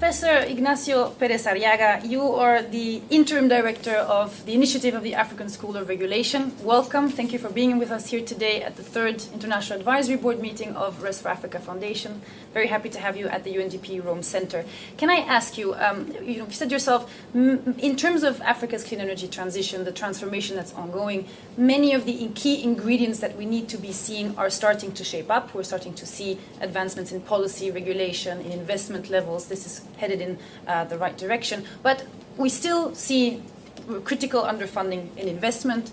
Professor Ignacio Pérez Arriaga, you are the Interim Director of the Initiative of the African School of Regulation. Welcome. Thank you for being with us here today at the 3rd International Advisory Board meeting of Rest for Africa Foundation. Very happy to have you at the UNDP Rome Center. Can I ask you, you said yourself, in terms of Africa's clean energy transition, the transformation that's ongoing, many of the key ingredients that we need to be seeing are starting to shape up. We're starting to see advancements in policy, regulation, in investment levels. This is headed in the right direction. But we still see critical underfunding in investment.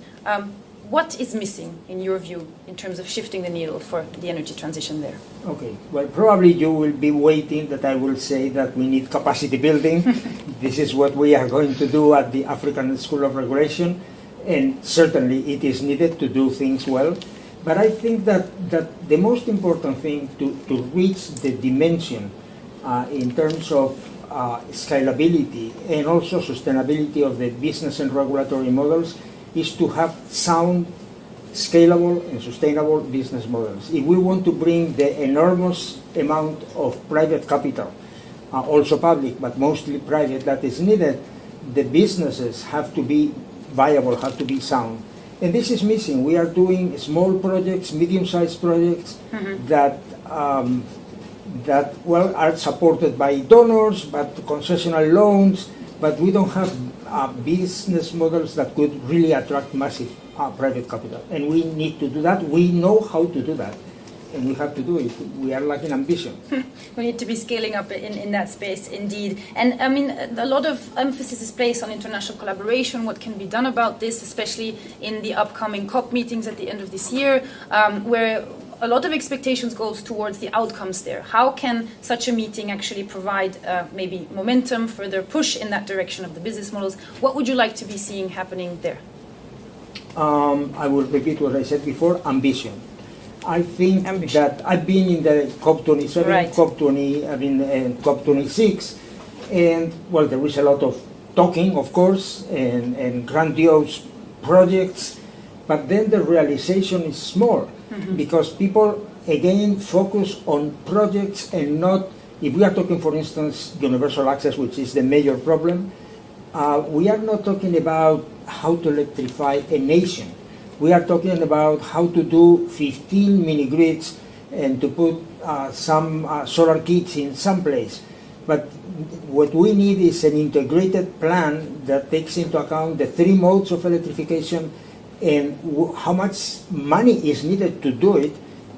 What is missing, in your view, in terms of shifting the needle for the energy transition there? Okay, well, probably you will be waiting that I will say that we need capacity building. This is what we are going to do at the African School of Regulation, and certainly it is needed to do things well. But I think that the most important thing to reach the dimension in terms of scalability and also sustainability of the business and regulatory models is to have sound, scalable and sustainable business models. If we want to bring the enormous amount of private capital, also public, but mostly private, that is needed, the businesses have to be viable, have to be sound. And this is missing. We are doing small projects, medium-sized projects that are supported by donors, but concessional loans, but we don't have business models that could really attract massive private capital. And we need to do that. We know how to do that, and we have to do it. We are lacking ambition. We need to be scaling up in that space, indeed. And I mean, a lot of emphasis is placed on international collaboration, what can be done about this, especially in the upcoming COP meetings at the end of this year, where a lot of expectations goes towards the outcomes there. How can such a meeting actually provide maybe momentum, further push in that direction of the business models? What would you like to be seeing happening there? I will repeat what I said before, ambition. I think that I've been in the COP27, right. COP26, and well, there is a lot of talking, of course, and grandiose projects, but then the realization is small. Because people, again, focus on projects and not, if we are talking, for instance, universal access, which is the major problem, we are not talking about how to electrify a nation. We are talking about how to do 15 mini-grids and to put some solar kits in some place. But what we need is an integrated plan that takes into account the 3 modes of electrification and how much money is needed to do it,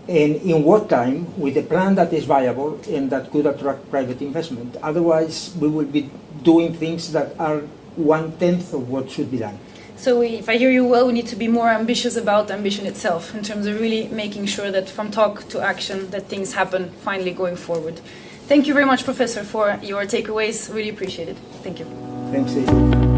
and in what time, with a plan that is viable and that could attract private investment. Otherwise, we will be doing things that are 1/10 of what should be done. So if I hear you well, we need to be more ambitious about ambition itself, in terms of really making sure that from talk to action, that things happen finally going forward. Thank you very much, Professor, for your takeaways. Really appreciate it. Thank you. Thanks, Steve.